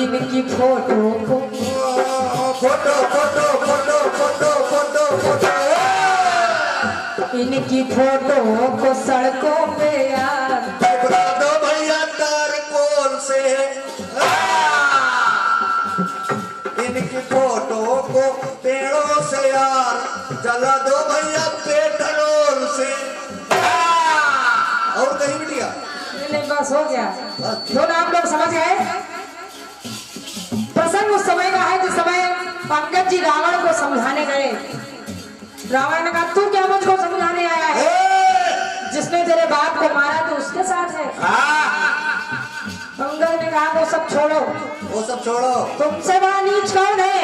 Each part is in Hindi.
इनकी फोटो को photo photo photo photo photo photo इनकी फोटो को सड़कों पे यार बता दो भैया तार कौन से इनकी फोटो को पेड़ों से यार जला दो भैया पेट्रोल से और कहीं बिटिया नहीं बस हो गया। दोनों आप लोग समझ गए। प्रसंग उस समय का है जिस समय पंकज जी रावण को समझाने गए। रावण ने कहा तू क्या मुझको समझाने आया है? जिसने तेरे बाप को मारा तो उसके साथ है। पंकज ने कहा वो सब छोड़ो, वो सब छोड़ो। तुमसे बड़ा नीच कौन है?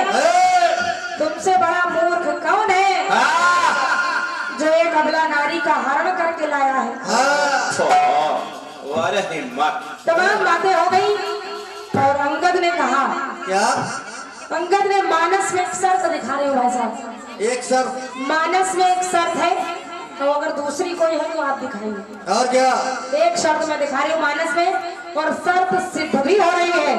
तुमसे बड़ा मूर्ख कौन है जो एक अबला नारी का हरण करके लाया है? हिम्मत। तमाम बातें हो गई और अंगद ने कहा क्या? अंगद ने मानस में एक शर्त दिखा रहे हो भाई साहब। एक सर मानस में एक शर्त है तो अगर दूसरी कोई है तो आप दिखाइए। और क्या? एक शर्त मैं दिखा रही हूँ मानस में और शर्त सिद्ध भी हो रही है।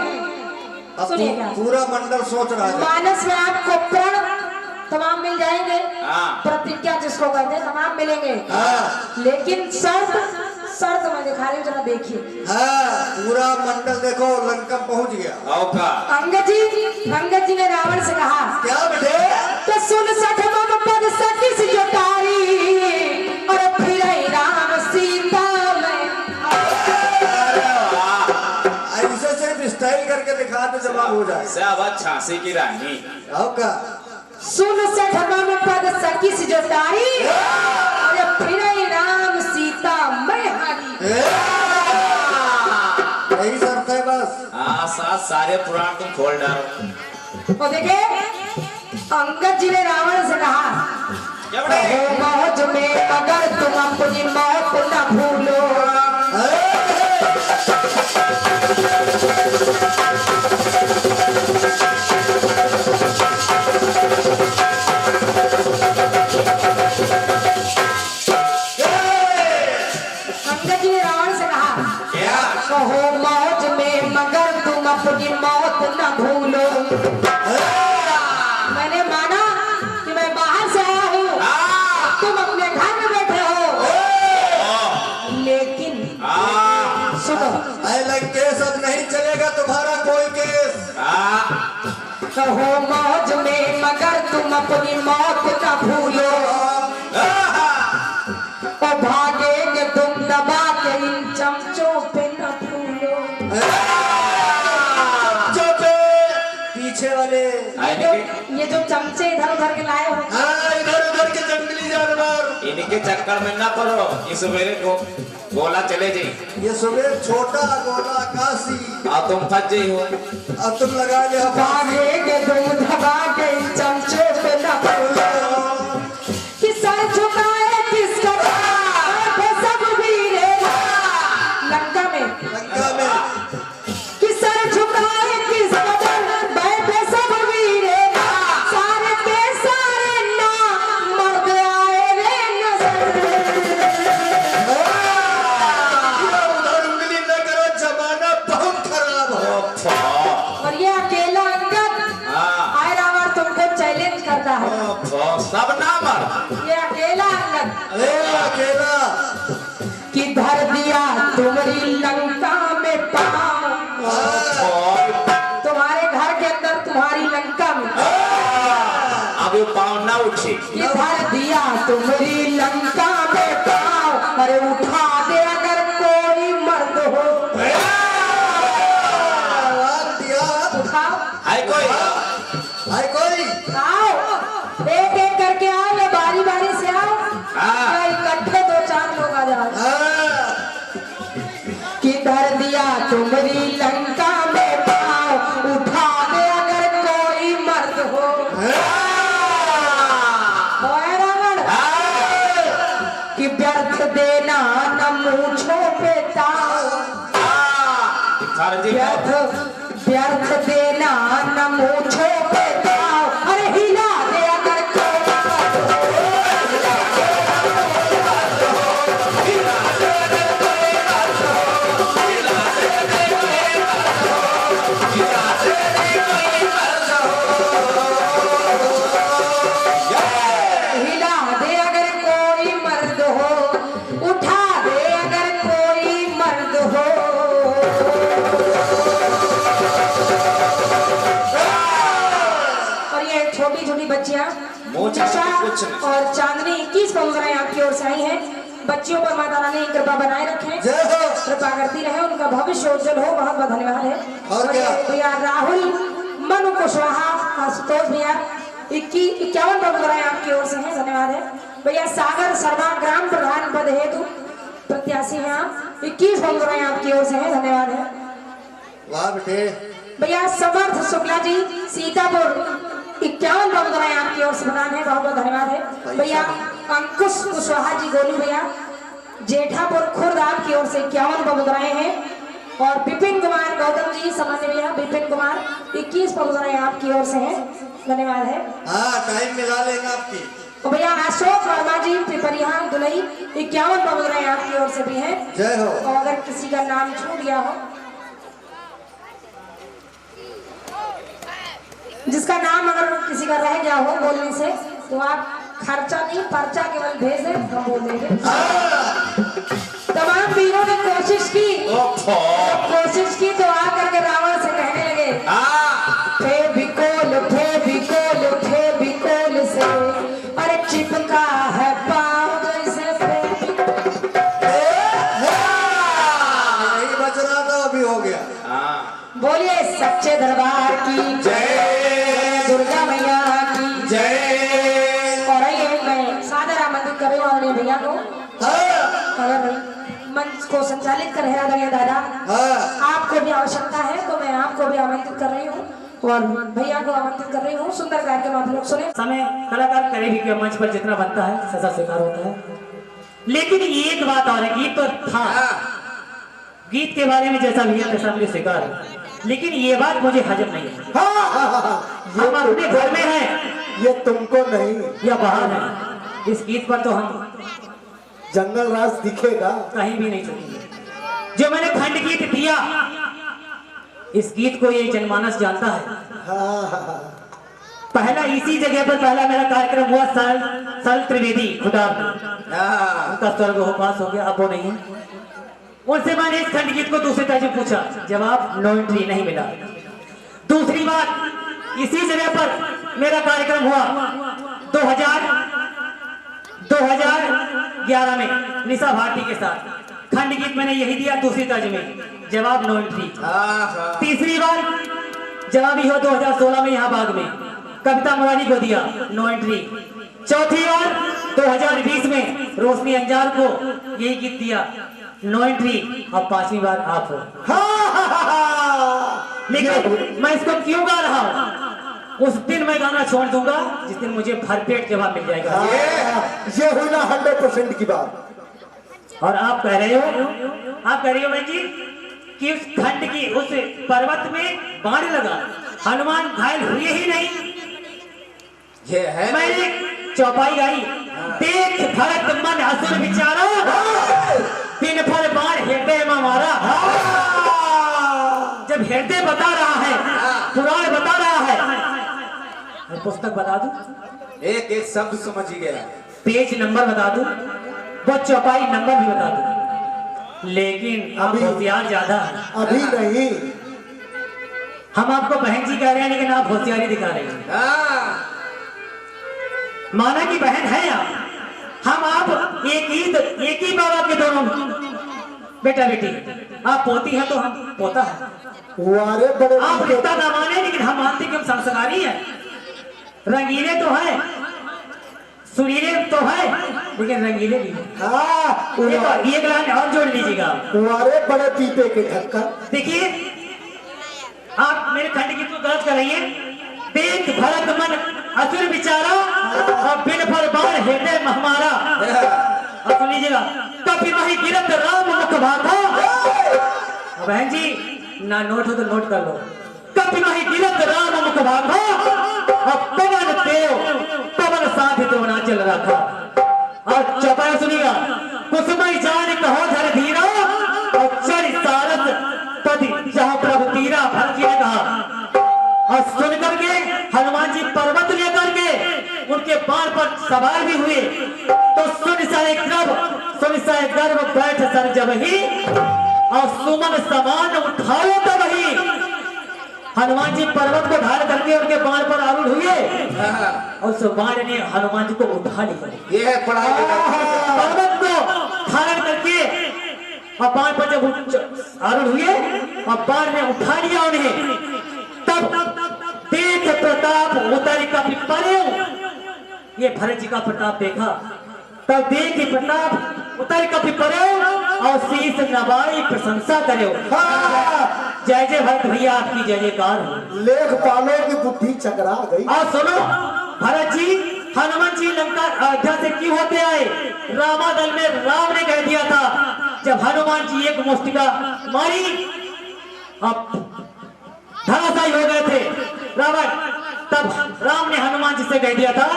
अब सुनिए क्या पूरा मंडल सोच रहा है। मानस में आपको प्रण तमाम मिल जाएंगे, हाँ। प्रतिज्ञा जिसको कहते हैं तमाम मिलेंगे, लेकिन शर्त मैं दिखा रही हूँ जरा देखिए। हाँ, पूरा मंडल देखो लंका पहुंच गया। अंगद जी ने रावण से कहा क्या बेटे? तो सुन सठमम पद सतीश जोटारी और फिर राम सीता में। ऐसे सिर्फ स्टाइल करके दिखा तो जवाब हो जाए। शाबाश झांसी की रानी। अब का सुन सठमम पद सतीश जोटारी और फिर राम सीता मैं हारी। यही शर्त है बस। साथ सारे पुराण तुम खोल डालो। और देखे अंगद जी ने रावण से कहा मौज में अगर तुम अपनी मौत न भूलो अंगद जी ने रावण से कहा कहो मौज में मगर तुम अपनी मौत न भूलो। मैंने माना कि मैं बाहर से आया हूँ, तुम अपने घर में बैठे हो, लेकिन सुनो केस अब नहीं चलेगा तुम्हारा कोई केस। कहो मौज में मगर तुम अपनी मौत न भूलो और भागेंगे तुम दबा के इन चमचों पे न भूलो। पीछे वाले ये जो चमचे इधर उधर के लाए हो, इधर उधर के जंगली जानवर, इनके चक्कर में ना पड़ो। इस सवेरे को गोला चले जाए। ये सुबह छोटा गोला काशी और तुम फंस गई हो। अब तुम लगा ले भागेंगे तुम दबा के इन चमचों पे न भूलो कि सर झुकाए किसका सब वीरे लंका में कि सर झुकाए किसका बैठे सब वीरे सारे के सारे ना मर्द आए रे नजर। उधर उंगली न करो, जमाना बहुत खराब है। और ये अकेला अंगद आए रावण तुमको चैलेंज करता है। सब ना मर। ये अकेला अंगद अकेला कि धर दिया तुम्हारी लंका में पाँव, तुम्हारे घर के अंदर तुम्हारी लंका में अब ये पाँव ना उठे। कि धर दिया तुम्हारी लंका में पाँव, अरे उठा दे अगर कोई मर्द हो। दिया उठाओ है कोई देना न मूंछों पे ताव, व्यर्थ देना न मूंछों पे ताव, अरे हिला दे अगर और चांदनी 21 पंद्रह आपकी ओर से आई है। बच्चियों पर माता रानी कृपा बनाए रखें, कृपा करती रहे, उनका भविष्य उज्जवल हो। बहुत बहुत धन्यवाद है। और भैया राहुल मनु कुशवाहा, आशुतोष भैया 51 पंद्रह आपकी ओर से है, धन्यवाद है। भैया सागर शर्मा ग्राम प्रधान पद हेतु प्रत्याशी हैं आप, 21 पंद्रह आपकी ओर से है, धन्यवाद है। वाह बेटे। भैया समर्थ शुक्ला जी सीतापुर 51 पंद्रह आपकी ओर से प्रदान है, बहुत बहुत धन्यवाद है। भैया अंकुश कुशवाहा जी गोलू भैया जेठापुर खुर्द आपकी ओर से 51 पंद्रह हैं। और विपिन कुमार गौतम जी सामान्य भैया विपिन कुमार 21 पंद्रह आपकी ओर से हैं, धन्यवाद है। हाँ टाइम मिला लेगा आपकी। तो भैया अशोक वर्मा जी पिपरिया दुलई 51 पंद्रह आपकी ओर से भी है। जय हो। और अगर किसी का नाम छूट गया हो, जिसका नाम अगर किसी का रह गया हो बोलने से, तो आप खर्चा नहीं पर्चा केवल भेज दें, हम बोल देंगे। तमाम वीरों ने कोशिश की तो आकर के रावण से कहने लगे फेविकोल फेविकोल फेविकोल से, अरे चिपका है पाँव जैसे नहीं बच रहा था, अभी हो गया। बोलिए सच्चे दरबार की जय, दुर्गा मैया की जय। और आइए मैं सादर आमंत्रित कर रही हूँ आदरणीय भैया को, अगर मंच को संचालित कर रहे हैं आदरणीय दादा, आपको भी आवश्यकता है तो मैं आपको भी आमंत्रित कर रही हूँ और भैया को आमंत्रित कर रही हूँ। सुंदर कार्यक्रम आप लोग सुने। समय कलाकार करे भी मंच पर जितना बनता है सजा स्वीकार होता है, लेकिन एक बात और है, गीत तो था, गीत के बारे में जैसा भी है वैसा मुझे स्वीकार है, लेकिन ये बात मुझे हजम नहीं है। हम अपने घर में हैं, ये तुमको नहीं या बाहर है, इस गीत पर तो हम जंगल राज दिखेगा, कहीं भी नहीं चुकेंगे। जो मैंने खंड गीत दिया, इस गीत को ये जनमानस जानता है। पहला इसी जगह पर पहला मेरा कार्यक्रम हुआ सल त्रिवेदी खुदा, उनका स्वर्ग हो पास हो गया, अब वो नहीं है। उनसे मैंने इस खंड गीत को दूसरे तरह से पूछा, जवाब नो एंट्री नहीं मिला। दूसरी बात, इसी जगह पर मेरा कार्यक्रम हुआ 2011 में निशा भारती के साथ, खंड गीत मैंने यही दिया दूसरी तर्ज में, जवाब नो एंट्री। तीसरी बार जवाब ही हुआ 2016 में यहाँ बाग में, कविता मुरारी को दिया, नो एंट्री। चौथी बार 2020 में रोशनी अंजार को यही गीत दिया, नो एंट्री। और पांचवी बार आप हो। लेकिन मैं इसको क्यों गा रहा हूँ, उस दिन मैं गाना छोड़ दूंगा जिस दिन मुझे भरपेट जवाब मिल जाएगा। ये हुई ना 100% की बात। और आप कह रहे हो बहन जी कि उस खंड की उस पर्वत में बाण लगा, हनुमान घायल हुए ही नहीं। ये है मैंने चौपाई गाई, देख भरत मन असुर विचारा, दिन भर बाण हृदय में मारा। जब हृदय बता रहा है, पुराण बता रहा है, मैं पुस्तक बता दूं, एक एक शब्द समझ गया, पेज नंबर बता दूं, वो चौपाई नंबर भी बता दूं, लेकिन आप होशियार ज्यादा हैं। अभी नहीं, हम आपको बहन जी कह रहे हैं, लेकिन आप होशियारी दिखा रहे हैं। माना कि बहन है आप, हम आप एक ही बाबा के दोनों बेटा बेटी, आप पोती हैं तो हम पोता है। आप रिश्ता ना माने, लेकिन हम मानते कि हम संस्कारी हैं, रंगीले तो हैं, सुरीले तो है, लेकिन रंगीले भी हैं। एक लाइन और जोड़ लीजिएगा, बड़े पीपे के ढक्कन। देखिए आप मेरे खंड गीत को गलत कर रही है। देख भरत मन असुर विचारा, और बिन भर बाण हृदय हमारा। अब सुन लीजिएगा। कभी नहीं गिरत राम मुख भागा। बहन जी ना नोट हो तो नोट कर लो। कभी नहीं गिरत राम मुख भागा, अब पवन देव पवन साधित होना चल रखा। और चौपाई सुनिएगा। कुसुमई जान कहो धर धीरा, और चढ़ सारस पति जहाँ प्रभु तीरा। भरत जी ने कहा और सुन करके हनुमान जी पर्वत लेकर के उनके बाण पर सवार भी हुए। तो सुन सा गर्भ बैठ सर जब ही, और सुमन समान उठाओ तब ही। हनुमान जी पर्वत को धार करके उनके बाण पर आरूढ़ हुए, और उस बाण ने हनुमान जी को उठा लिया। ये है पढ़ाई पर्वत को धारण करके और बाण पर जब आरूढ़ हुए और बाण ने उठा लिया उन्हें, तब देख प्रताप उतर कपि परे। ये भरत जी का प्रताप देखा, तब देख प्रताप उतर कपि परे, और शीश नवाई प्रशंसा करो। जय जय भरत भैया, आपकी जय जयकार हो। लेख पालो की बुद्धि चकरा गई। और सुनो भरत जी, हनुमान जी लंका अयोध्या से क्यों होते आए? रामादल में राम ने कह दिया था, जब हनुमान जी एक मुष्टिका मारी अब धराशायी हो गए थे रावण, तब राम ने हनुमान जी से कह दिया था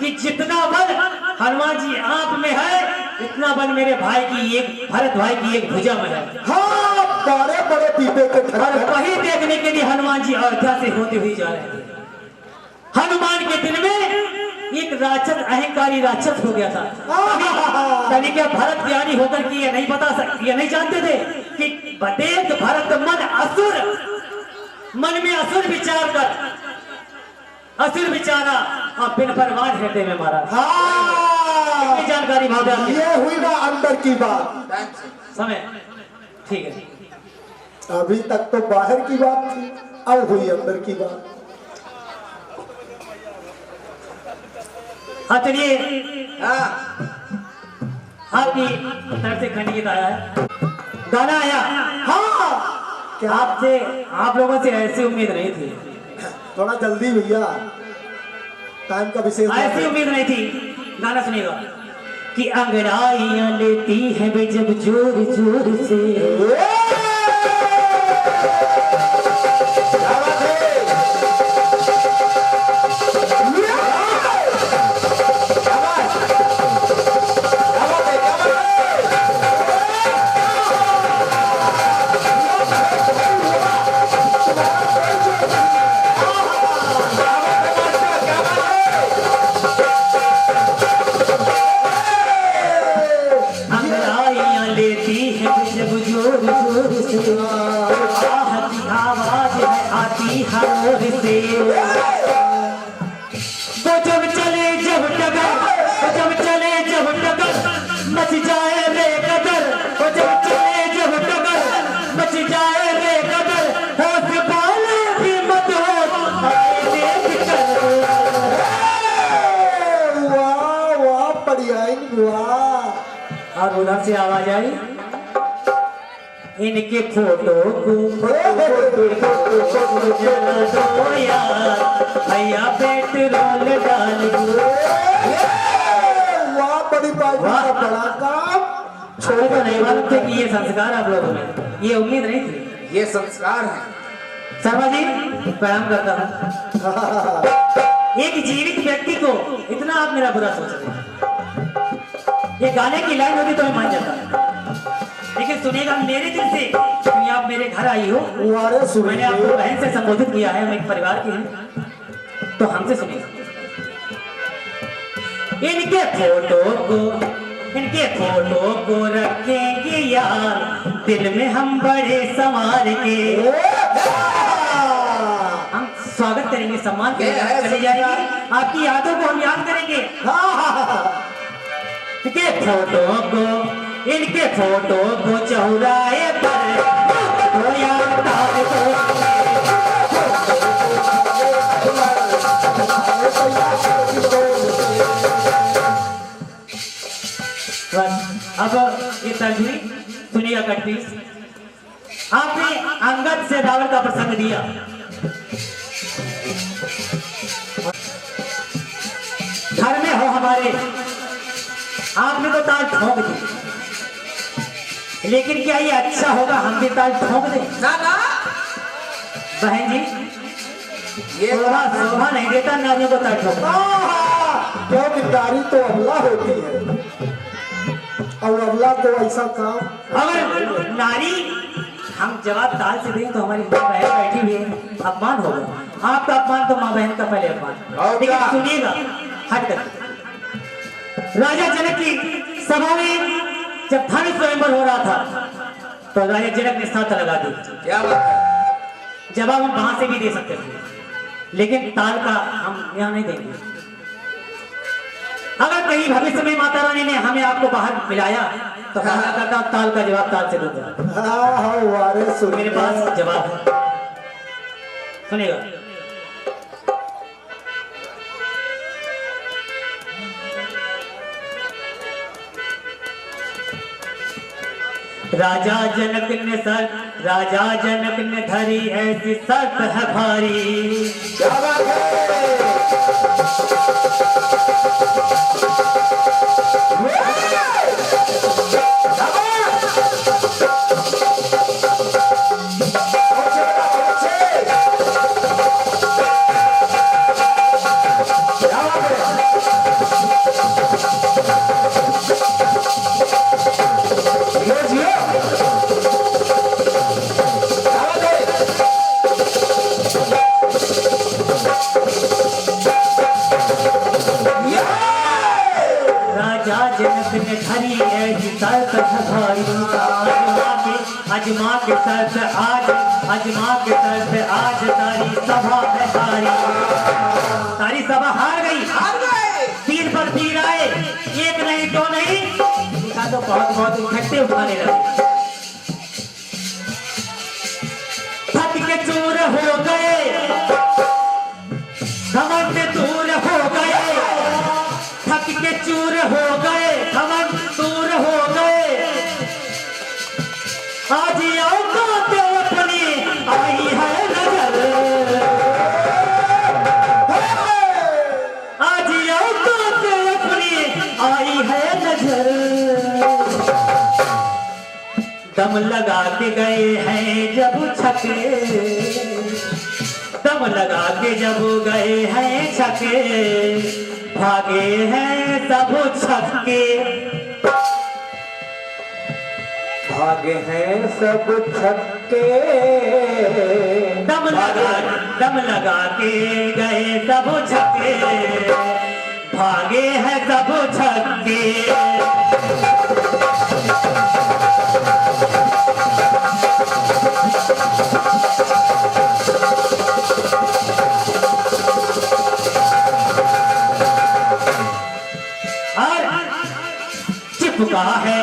कि जितना बल हनुमान जी आप में है, इतना बल मेरे भाई की एक भरत भाई की एक भुजा में है। हाँ, बड़े बड़े पीपे के और वही देखने के लिए हनुमान जी अयोध्या से होते हुए जा रहे थे। हनुमान के दिल में एक राक्षस, अहंकारी राक्षस हो गया था। यानी क्या भरत ज्ञानी होकर के ये नहीं बता सकते, ये नहीं जानते थे कि देख भरत मन असुर, मन में असुर विचार कर, असुर विचारा और बिन परवान हृदय में मारा। हाँ, ये जानकारी भाव ये हुई ना अंदर की बात। समय ठीक है। अभी तक तो बाहर की बात थी, अब हुई अंदर की बात। हाँ चलिए, आपकी तरफ से खंड गीत आया है, गाना आया। हाँ, क्या आपसे, आप लोगों से ऐसी उम्मीद नहीं थी, थोड़ा जल्दी भैया, टाइम का विशेष ऐसी उम्मीद नहीं थी। गाना सुनिएगा कि अंगड़ाइयां लेती है वे जब जोर जोर से, मच जाए रे कदर, वो जब चले जब टगर, मच जाए रे कदर, होश वाले भी मत हो आए देख कर। वाह वाह, बढ़िया वाह। और उधर से आवाज आई, इनके फोटो को जला दो यार, भैया पेट्रोल डाल दो। बड़ी बात, बड़ा काम। छोटे को नहीं मालूम थे कि ये संस्कार आप लोगों में, ये उम्मीद नहीं थी। ये संस्कार है। शर्मा जी प्रणाम करता हूँ। एक जीवित व्यक्ति को इतना आप मेरा बुरा सोच रहे हैं। ये गाने की लाइन होती तो मैं मान जाता, लेकिन सुनिएगा मेरे दिल से, क्योंकि आप मेरे घर आई हो, मैंने आपको बहन से संबोधित किया है, हम एक परिवार के हैं, तो हमसे सुनिएगा। इनके फोटो को रखेंगे यार, दिल में हम बड़े संभाल के, हम स्वागत करेंगे, सम्मान करेंगे, चली जाएगी, आपकी यादों को हम याद करेंगे। इनके फोटो को चौराहे पर तो याद अब ये तर्जुई सुनिएगा कट प्लीज। आपने अंगद से रावण का प्रसंग दिया, घर में हो हमारे, आपने तो ताल ठोक दी, लेकिन क्या ये अच्छा होगा हम भी ताल ठोक दें? ना ना बहन जी, ये शोभा नहीं देता नारियों को ताल ठोकना। क्योंकि नारी तो अबला होती है और अबला को ऐसा काम अगर नारी हम जवाब ताल से दें तो हमारी माँ बहन बैठी हुई है, अपमान होगा। आपका अपमान तो माँ बहन का पहले अपमान। लेकिन सुनिएगा, हट कर राजा जनक की सभा में जब धन स्वयंवर हो रहा था तो राजा जनक ने साथ लगा दी। क्या बात है? जवाब हम वहां से भी दे सकते थे, लेकिन ताल का हम यहाँ नहीं देंगे। अगर कहीं भविष्य में माता रानी ने हमें आपको बाहर मिलाया तो करता ताल का जवाब ताल से दूंगा। हाँ वारे मेरे पास जवाब है, सुनेगा। राजा जनक ने धरी ऐसी शर्त है भारी। क्या बात है? राजा जनक ने धरी ऐसी शर्त है भारी। अजमा के शर्त आज तारी सभा है तारी सभा हार गई। तीर पर तीर आए, एक नहीं दो नहीं, दिखा तो बहुत इकट्ठे उठाने लगे। थक के चूर हो गए, घमंड दूर हो गए, थक के चूर हो गए, घमंड दूर हो गए। आज औकात अपनी आई है नजर, आज औकात अपनी आई है नजर। दम लगा के गए हैं जब छके, दम लगा के जब गए हैं छके, भागे हैं सब छक्के, भागे हैं सब छक्के। दम लगा के गए सब छक्के, भागे हैं सब छक्के। चिपका है,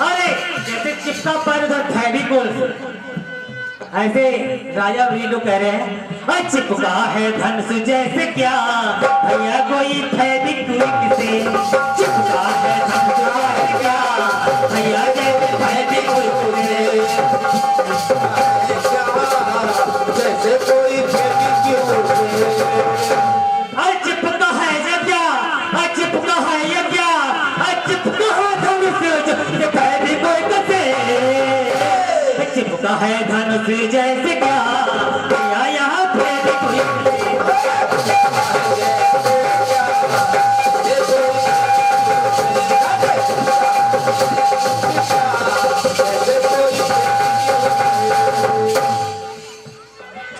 अरे जैसे चिपका पर उधर फेविकोल, ऐसे राजा भी लोग कह रहे हैं चिपका है धनुष जैसे क्या भैया कोई फेविक्विक से, चिपका है धनुष जैसे क्या भैया जैसे फेविक्विक से, जैसे कोई फेविक्विक से। चिपका है ये क्या, चिपका है ये क्या, चिपका है धनुष जैसे फेविक्विक से, चिपका है धनुष जैसे क्या भैया यहाँ फेविक्विक से।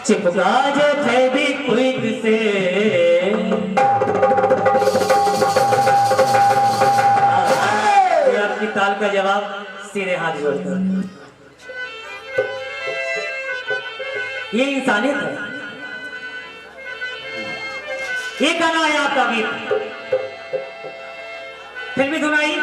चिपका जो फेविक्विक से, आपकी ताल का जवाब सीधे हाथ जोड़कर, ये इंसानियत है। ये गाना है आपका गीत, फिल्मी धुनाई